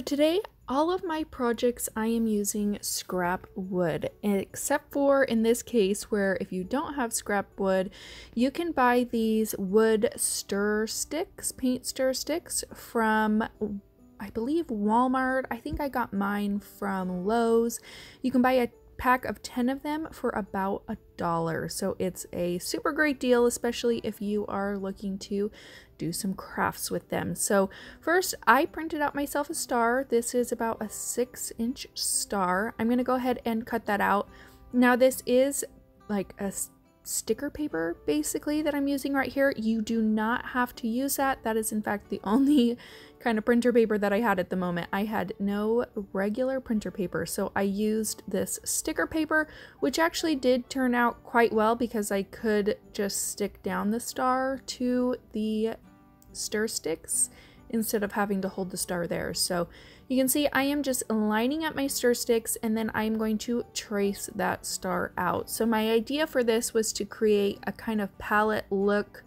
today, all of my projects I am using scrap wood, except for in this case where if you don't have scrap wood, you can buy these wood stir sticks, paint stir sticks from, I believe, Walmart. I think I got mine from Lowe's. You can buy a pack of 10 of them for about $1. So it's a super great deal, especially if you are looking to do some crafts with them. So first I printed out myself a star. This is about a 6-inch star. I'm going to go ahead and cut that out. Now this is like a sticker paper basically that I'm using right here. You do not have to use that. That is in fact the only kind of printer paper that I had at the moment. I had no regular printer paper, so I used this sticker paper, which actually did turn out quite well because I could just stick down the star to the stir sticks instead of having to hold the star there. So you can see I am just lining up my stir sticks and then I'm going to trace that star out. So my idea for this was to create a kind of palette look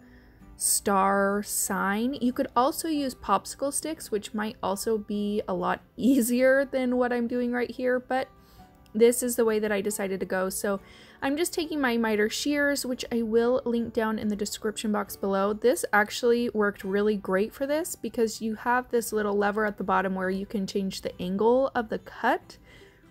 star sign. You could also use popsicle sticks, which might also be a lot easier than what I'm doing right here, but this is the way that I decided to go. So I'm just taking my miter shears, which I will link down in the description box below. This actually worked really great for this because you have this little lever at the bottom where you can change the angle of the cut,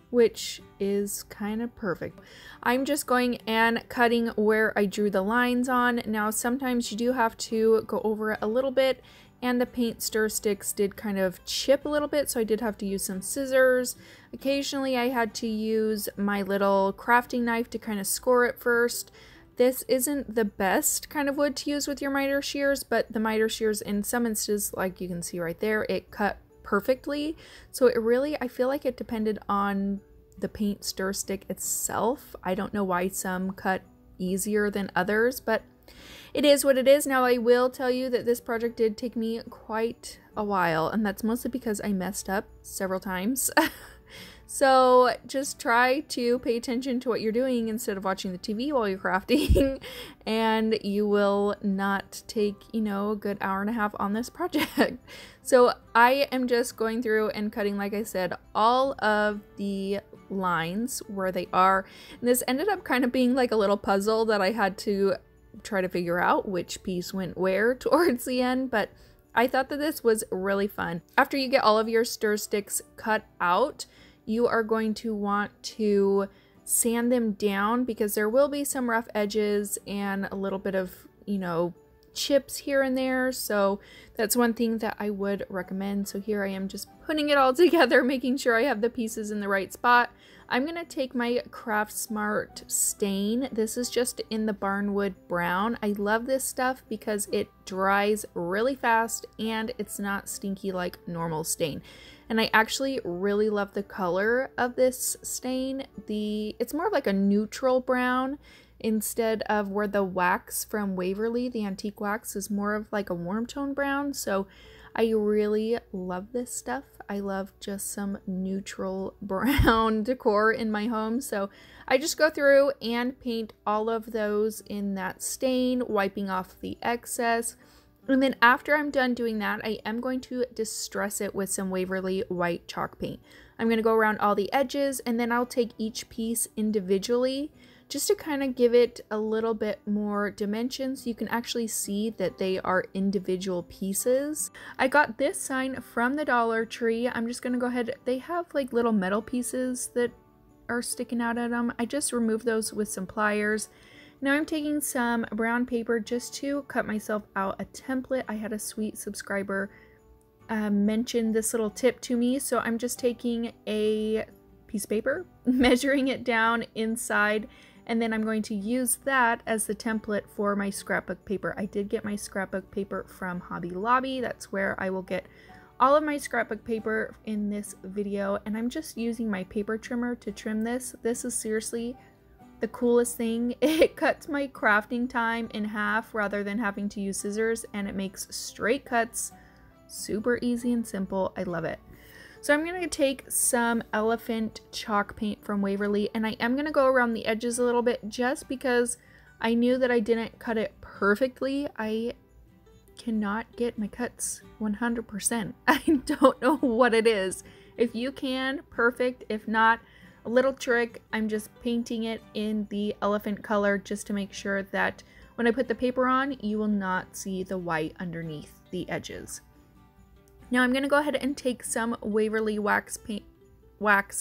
which is kind of perfect. I'm just going and cutting where I drew the lines on. Now sometimes you do have to go over it a little bit, and the paint stir sticks did kind of chip a little bit, so I did have to use some scissors. Occasionally I had to use my little crafting knife to kind of score it first. This isn't the best kind of wood to use with your miter shears, but the miter shears in some instances, like you can see right there, it cut perfectly. So it really, I feel like it depended on the paint stir stick itself. I don't know why some cut easier than others, but it is what it is. Now I will tell you that this project did take me quite a while, and that's mostly because I messed up several times. So just try to pay attention to what you're doing instead of watching the TV while you're crafting, and you will not take, you know, a good hour and a half on this project. So I am just going through and cutting, like I said, all of the lines where they are. And this ended up kind of being like a little puzzle that I had to try to figure out which piece went where towards the end, but I thought that this was really fun. After you get all of your stir sticks cut out, you are going to want to sand them down because there will be some rough edges and a little bit of, you know, chips here and there. So that's one thing that I would recommend. So here I am just putting it all together, making sure I have the pieces in the right spot. I'm going to take my Craft Smart stain. This is just in the Barnwood Brown. I love this stuff because it dries really fast and it's not stinky like normal stain. And I actually really love the color of this stain. It's more of like a neutral brown instead of where the wax from Waverly, the antique wax, is more of like a warm tone brown. So I really love this stuff. I love just some neutral brown decor in my home. So I just go through and paint all of those in that stain, wiping off the excess. And then after I'm done doing that, I am going to distress it with some Waverly white chalk paint. I'm going to go around all the edges, and then I'll take each piece individually just to kind of give it a little bit more dimension so you can actually see that they are individual pieces. I got this sign from the Dollar Tree. I'm just going to go ahead. They have like little metal pieces that are sticking out at them. I just removed those with some pliers. Now I'm taking some brown paper just to cut myself out a template. I had a sweet subscriber mention this little tip to me, so I'm just taking a piece of paper, measuring it down inside, and then I'm going to use that as the template for my scrapbook paper. I did get my scrapbook paper from Hobby Lobby. That's where I will get all of my scrapbook paper in this video, and I'm just using my paper trimmer to trim this. This is seriously the coolest thing. It cuts my crafting time in half rather than having to use scissors, and it makes straight cuts super easy and simple. I love it. So I'm going to take some elephant chalk paint from Waverly, and I am going to go around the edges a little bit just because I knew that I didn't cut it perfectly. I cannot get my cuts 100%. I don't know what it is. If you can, perfect. If not, a little trick, I'm just painting it in the elephant color just to make sure that when I put the paper on, you will not see the white underneath the edges. Now I'm going to go ahead and take some Waverly wax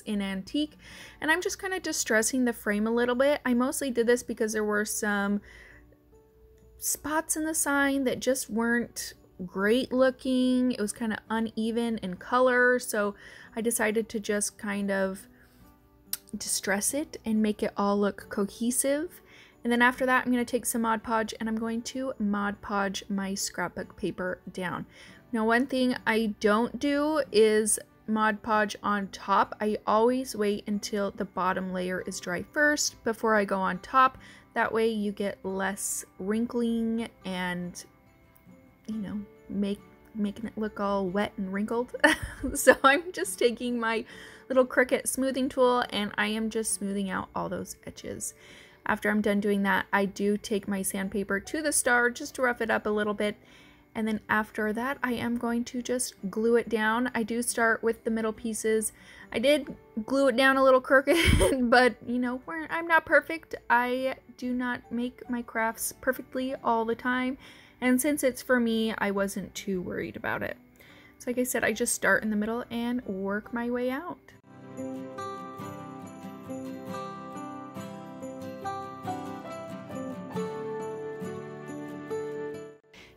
in Antique, and I'm just kind of distressing the frame a little bit. I mostly did this because there were some spots in the sign that just weren't great looking. It was kind of uneven in color, so I decided to just kind of distress it and make it all look cohesive. And then after that, I'm going to take some Mod Podge and I'm going to Mod Podge my scrapbook paper down. Now, one thing I don't do is Mod Podge on top. I always wait until the bottom layer is dry first before I go on top. That way you get less wrinkling and, you know, making it look all wet and wrinkled. So I'm just taking my little Cricut smoothing tool and I am just smoothing out all those edges. After I'm done doing that, I do take my sandpaper to the star just to rough it up a little bit. And then after that, I am going to just glue it down. I do start with the middle pieces. I did glue it down a little crooked, but you know, I'm not perfect. I do not make my crafts perfectly all the time. And since it's for me, I wasn't too worried about it. So like I said, I just start in the middle and work my way out.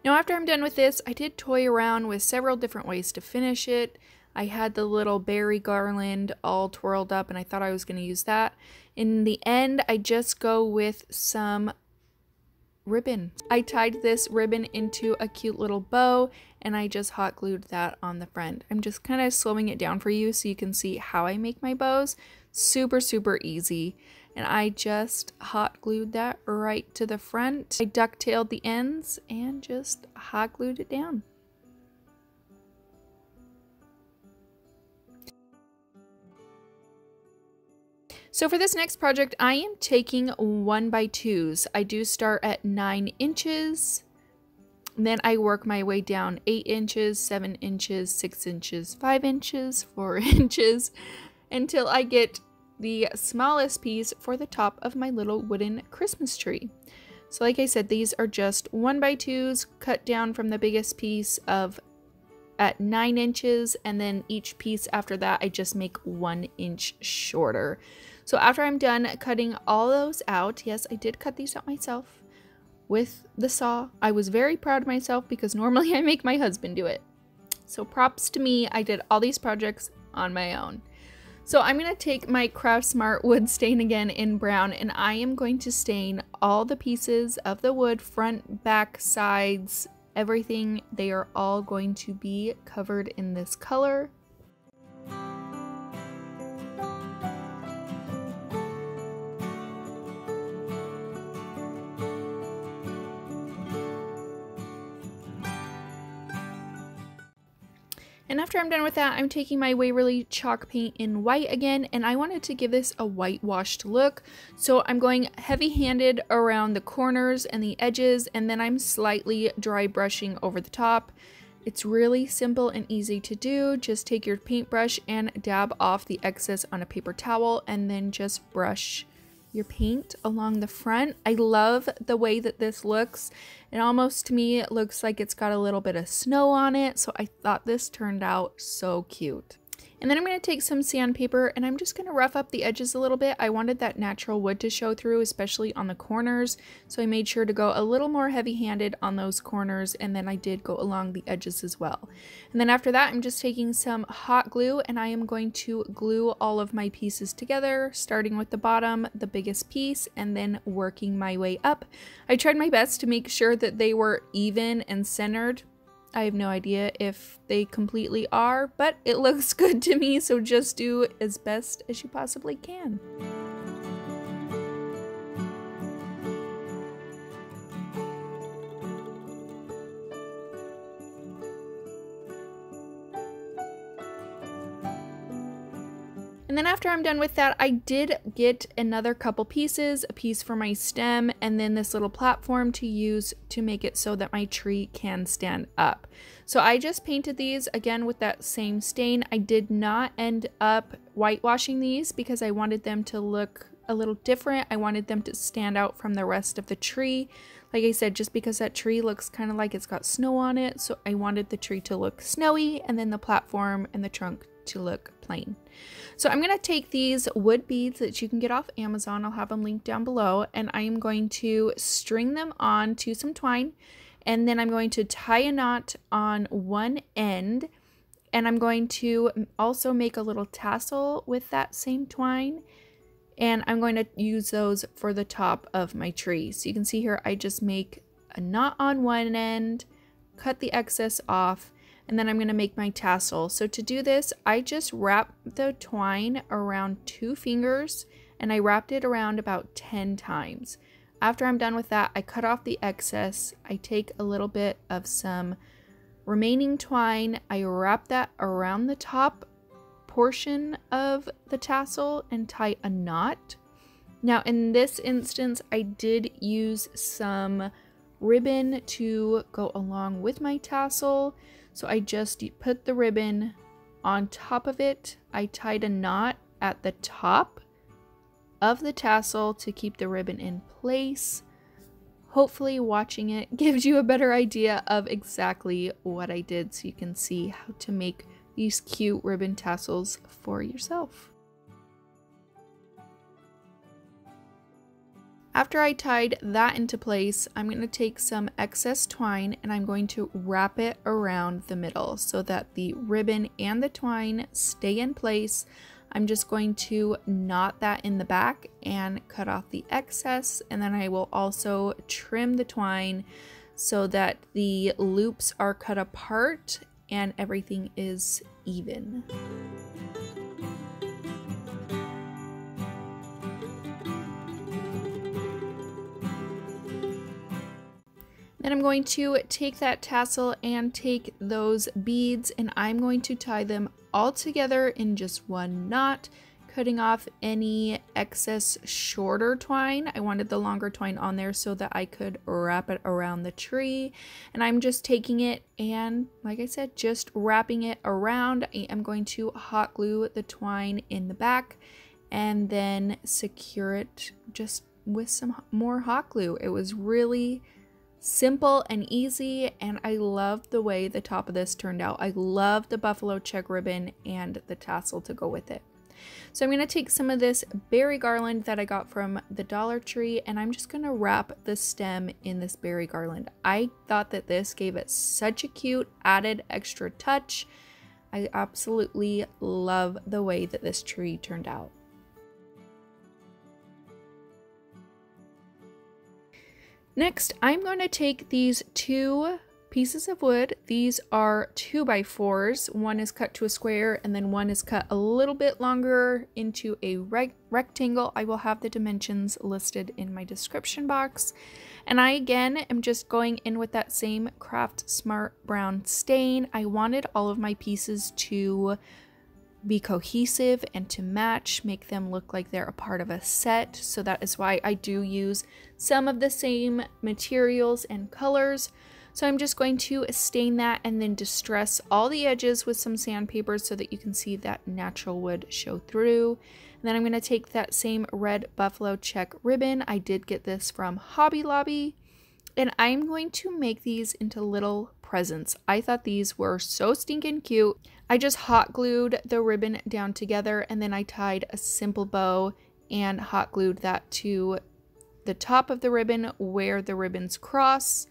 Now after I'm done with this, I did toy around with several different ways to finish it. I had the little berry garland all twirled up and I thought I was going to use that. In the end, I just go with some ribbon. I tied this ribbon into a cute little bow and I just hot glued that on the front. I'm just kind of slowing it down for you so you can see how I make my bows. Super, super easy. And I just hot glued that right to the front. I ducktailed the ends and just hot glued it down. So for this next project, I am taking 1x2s. I do start at 9 inches. Then I work my way down 8 inches, 7 inches, 6 inches, 5 inches, 4 inches, until I get the smallest piece for the top of my little wooden Christmas tree. So like I said, these are just 1x2s cut down from the biggest piece at 9 inches, and then each piece after that I just make 1 inch shorter. So after I'm done cutting all those out, yes, I did cut these out myself with the saw. I was very proud of myself because normally I make my husband do it. So props to me, I did all these projects on my own. So I'm going to take my Craft Smart wood stain again in brown, and I am going to stain all the pieces of the wood, front, back, sides, everything. They are all going to be covered in this color. And after I'm done with that, I'm taking my Waverly chalk paint in white again, and I wanted to give this a whitewashed look. So I'm going heavy-handed around the corners and the edges, and then I'm slightly dry brushing over the top. It's really simple and easy to do. Just take your paintbrush and dab off the excess on a paper towel, and then just brush your paint along the front. I love the way that this looks. It almost, to me, it looks like it's got a little bit of snow on it, so I thought this turned out so cute. And then I'm going to take some sandpaper and I'm just going to rough up the edges a little bit. I wanted that natural wood to show through, especially on the corners, so I made sure to go a little more heavy-handed on those corners, and then I did go along the edges as well. And then after that, I'm just taking some hot glue and I am going to glue all of my pieces together, starting with the bottom, the biggest piece, and then working my way up. I tried my best to make sure that they were even and centered. I have no idea if they completely are, but it looks good to me, so just do as best as you possibly can. And then then after I'm done with that, I did get another couple pieces, a piece for my stem, and then this little platform to use to make it so that my tree can stand up. So I just painted these again with that same stain. I did not end up whitewashing these because I wanted them to look a little different. I wanted them to stand out from the rest of the tree. Like I said, just because that tree looks kind of like it's got snow on it, so I wanted the tree to look snowy and then the platform and the trunk to look plain. So I'm going to take these wood beads that you can get off Amazon, I'll have them linked down below, and I am going to string them on to some twine, and then I'm going to tie a knot on one end, and I'm going to also make a little tassel with that same twine, and I'm going to use those for the top of my tree. So you can see here I just make a knot on one end, cut the excess off, and then I'm going to make my tassel. So to do this, I just wrap the twine around 2 fingers, and I wrapped it around about 10 times. After I'm done with that, I cut off the excess. I take a little bit of some remaining twine, I wrap that around the top portion of the tassel and tie a knot. Now in this instance, I did use some ribbon to go along with my tassel. So I just put the ribbon on top of it. I tied a knot at the top of the tassel to keep the ribbon in place. Hopefully watching it gives you a better idea of exactly what I did so you can see how to make these cute ribbon tassels for yourself. After I tied that into place, I'm going to take some excess twine and I'm going to wrap it around the middle so that the ribbon and the twine stay in place. I'm just going to knot that in the back and cut off the excess, and then I will also trim the twine so that the loops are cut apart and everything is even. Then I'm going to take that tassel and take those beads and I'm going to tie them all together in just one knot, cutting off any excess shorter twine. I wanted the longer twine on there so that I could wrap it around the tree. And I'm just taking it and, like I said, just wrapping it around. I am going to hot glue the twine in the back and then secure it just with some more hot glue. It was really simple and easy, and I love the way the top of this turned out. I love the buffalo check ribbon and the tassel to go with it. So I'm going to take some of this berry garland that I got from the Dollar Tree and I'm just going to wrap the stem in this berry garland. I thought that this gave it such a cute added extra touch. I absolutely love the way that this tree turned out. Next, I'm going to take these 2 pieces of wood. These are 2x4s. One is cut to a square and then one is cut a little bit longer into a rectangle. I will have the dimensions listed in my description box. And I again am just going in with that same Craft Smart brown stain. I wanted all of my pieces to be cohesive and to match, make them look like they're a part of a set. So that is why I do use some of the same materials and colors. So I'm just going to stain that and then distress all the edges with some sandpaper so that you can see that natural wood show through. And then I'm going to take that same red buffalo check ribbon. I did get this from Hobby Lobby. And I'm going to make these into little presents. I thought these were so stinking cute. I just hot glued the ribbon down together and then I tied a simple bow and hot glued that to the top of the ribbon where the ribbons cross.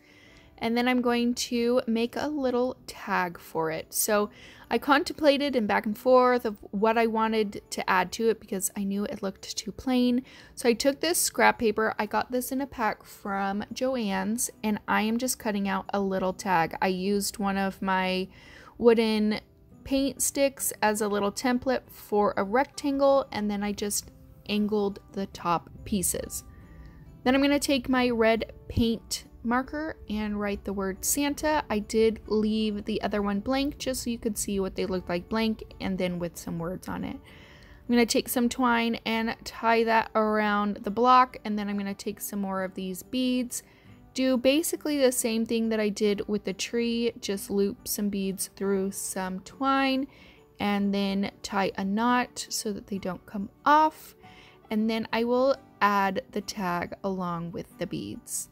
And then I'm going to make a little tag for it. So I contemplated and back and forth of what I wanted to add to it because I knew it looked too plain. So I took this scrap paper. I got this in a pack from Joann's and I am just cutting out a little tag. I used one of my wooden paint sticks as a little template for a rectangle and then I just angled the top pieces. Then I'm going to take my red paint marker and write the word Santa. I did leave the other one blank just so you could see what they looked like blank and then with some words on it. I'm going to take some twine and tie that around the block, and then I'm going to take some more of these beads. Do basically the same thing that I did with the tree, just loop some beads through some twine and then tie a knot so that they don't come off. And then I will add the tag along with the beads.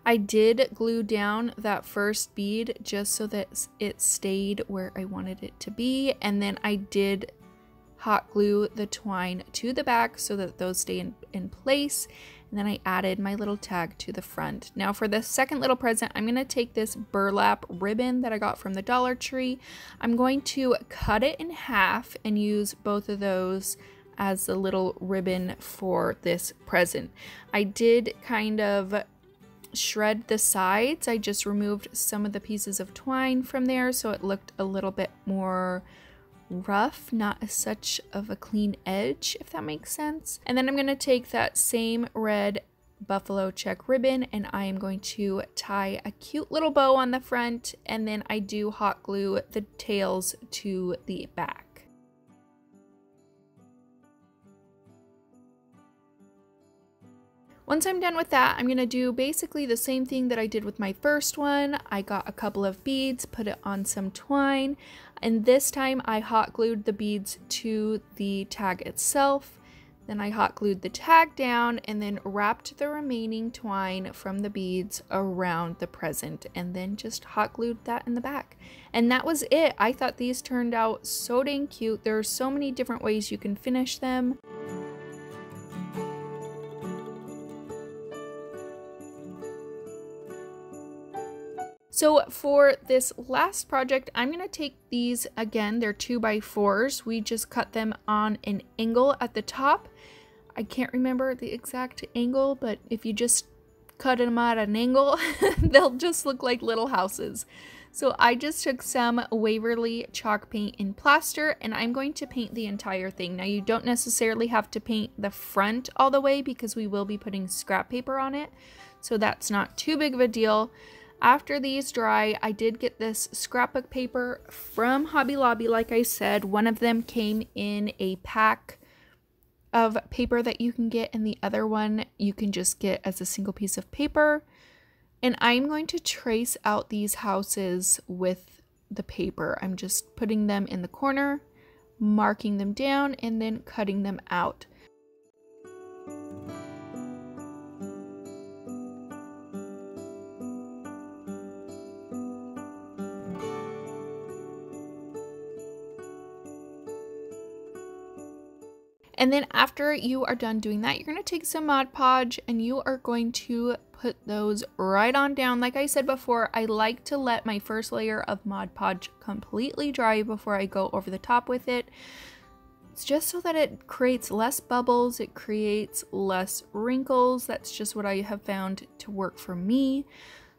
I did glue down that first bead just so that it stayed where I wanted it to be, and then I did hot glue the twine to the back so that those stay in place, and then I added my little tag to the front. Now for the second little present, I'm going to take this burlap ribbon that I got from the Dollar Tree. I'm going to cut it in half and use both of those as the little ribbon for this present. I did kind of shred the sides. I just removed some of the pieces of twine from there so it looked a little bit more rough, not as such of a clean edge, if that makes sense. And then I'm going to take that same red buffalo check ribbon and I am going to tie a cute little bow on the front, and then I do hot glue the tails to the back. Once I'm done with that, I'm going to do basically the same thing that I did with my first one. I got a couple of beads, put it on some twine, and this time I hot glued the beads to the tag itself. Then I hot glued the tag down and then wrapped the remaining twine from the beads around the present and then just hot glued that in the back. And that was it. I thought these turned out so dang cute. There are so many different ways you can finish them. So for this last project, I'm going to take these, again, they're 2x4s. We just cut them on an angle at the top. I can't remember the exact angle, but if you just cut them at an angle, they'll just look like little houses. So I just took some Waverly chalk paint and plaster, and I'm going to paint the entire thing. Now you don't necessarily have to paint the front all the way because we will be putting scrap paper on it. So that's not too big of a deal. After these dry, I did get this scrapbook paper from Hobby Lobby. Like I said, one of them came in a pack of paper that you can get, and the other one you can just get as a single piece of paper. And I'm going to trace out these houses with the paper. I'm just putting them in the corner, marking them down, and then cutting them out. And then after you are done doing that, you're going to take some Mod Podge and you are going to put those right on down. Like I said before, I like to let my first layer of Mod Podge completely dry before I go over the top with it. It's just so that it creates less bubbles, it creates less wrinkles. That's just what I have found to work for me.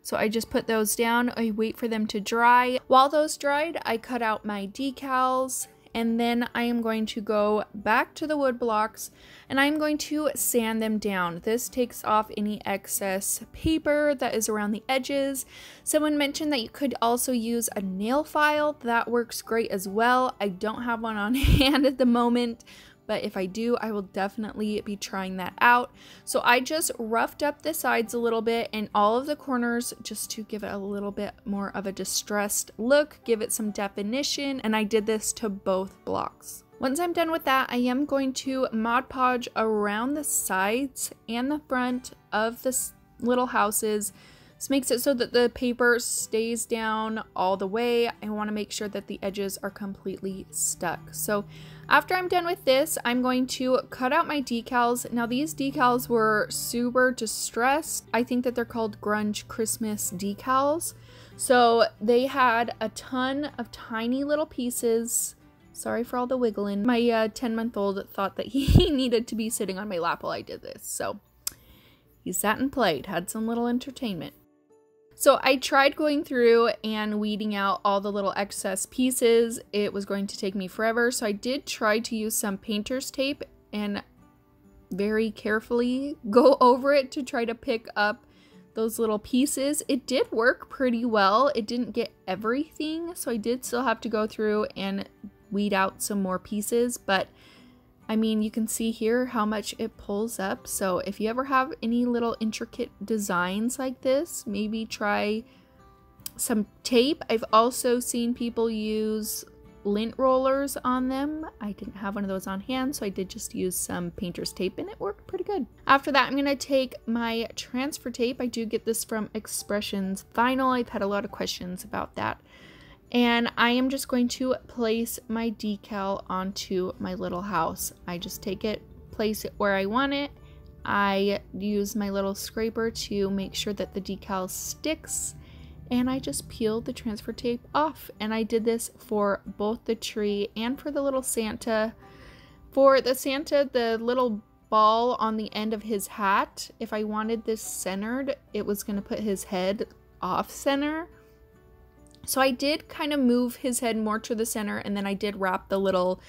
So I just put those down, I wait for them to dry. While those dried, I cut out my decals. And then I am going to go back to the wood blocks and I'm going to sand them down. This takes off any excess paper that is around the edges. Someone mentioned that you could also use a nail file. That works great as well. I don't have one on hand at the moment, but if I do, I will definitely be trying that out. So I just roughed up the sides a little bit and all of the corners just to give it a little bit more of a distressed look, give it some definition, and I did this to both blocks. Once I'm done with that, I am going to Mod Podge around the sides and the front of the little houses. This makes it so that the paper stays down all the way. I want to make sure that the edges are completely stuck. So after I'm done with this, I'm going to cut out my decals. Now these decals were super distressed. I think that they're called Grunge Christmas decals. So they had a ton of tiny little pieces. Sorry for all the wiggling. My 10-month-old thought that he needed to be sitting on my lap while I did this. So he sat and played, had some little entertainment. So I tried going through and weeding out all the little excess pieces. It was going to take me forever. So I did try to use some painter's tape and very carefully go over it to try to pick up those little pieces. It did work pretty well. It didn't get everything, so I did still have to go through and weed out some more pieces, but I mean, you can see here how much it pulls up. So if you ever have any little intricate designs like this, maybe try some tape. I've also seen people use lint rollers on them. I didn't have one of those on hand, so I did just use some painter's tape and it worked pretty good. After that, I'm going to take my transfer tape. I do get this from Expressions Vinyl. I've had a lot of questions about that. And I am just going to place my decal onto my little house. I just take it, place it where I want it. I use my little scraper to make sure that the decal sticks. And I just peeled the transfer tape off. And I did this for both the tree and for the little Santa. For the Santa, the little ball on the end of his hat, if I wanted this centered, it was going to put his head off center. So I did kind of move his head more to the center, and then I did wrap the little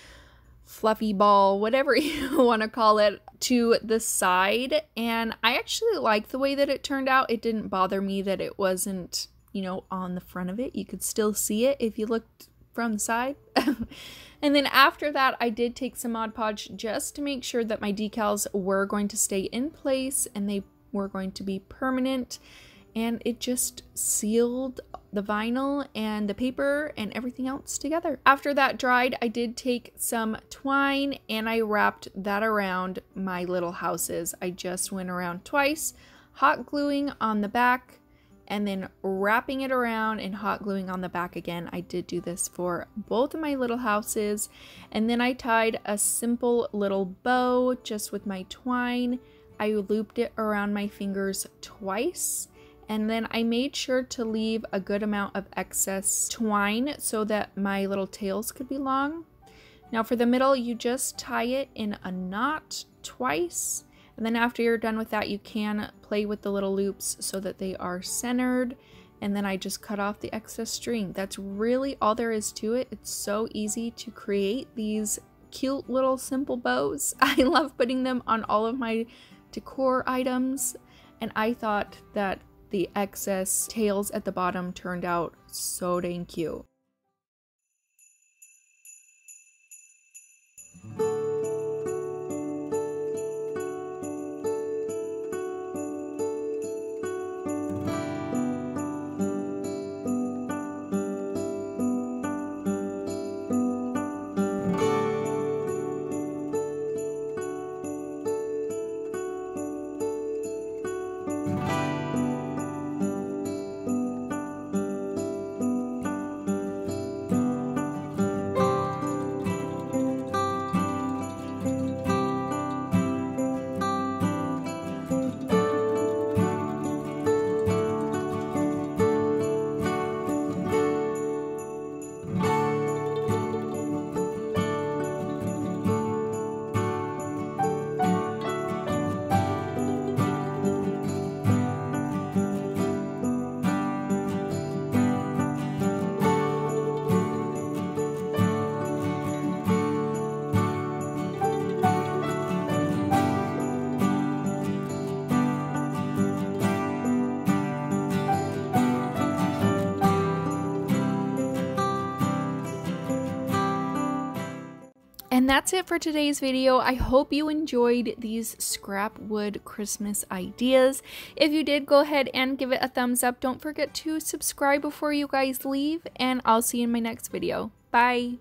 fluffy ball, whatever you want to call it, to the side. And I actually like the way that it turned out. It didn't bother me that it wasn't, you know, on the front of it. You could still see it if you looked from the side. And then after that, I did take some Mod Podge just to make sure that my decals were going to stay in place and they were going to be permanent. And it just sealed the vinyl and the paper and everything else together. After that dried, I did take some twine and I wrapped that around my little houses. I just went around twice, hot gluing on the back and then wrapping it around and hot gluing on the back again. I did do this for both of my little houses. And then I tied a simple little bow just with my twine. I looped it around my fingers twice. And then I made sure to leave a good amount of excess twine so that my little tails could be long. Now for the middle, you just tie it in a knot twice. And then after you're done with that, you can play with the little loops so that they are centered. And then I just cut off the excess string. That's really all there is to it. It's so easy to create these cute little simple bows. I love putting them on all of my decor items. And I thought that the excess tails at the bottom turned out so dang cute. And that's it for today's video. I hope you enjoyed these scrap wood Christmas ideas. If you did, go ahead and give it a thumbs up. Don't forget to subscribe before you guys leave, and I'll see you in my next video. Bye!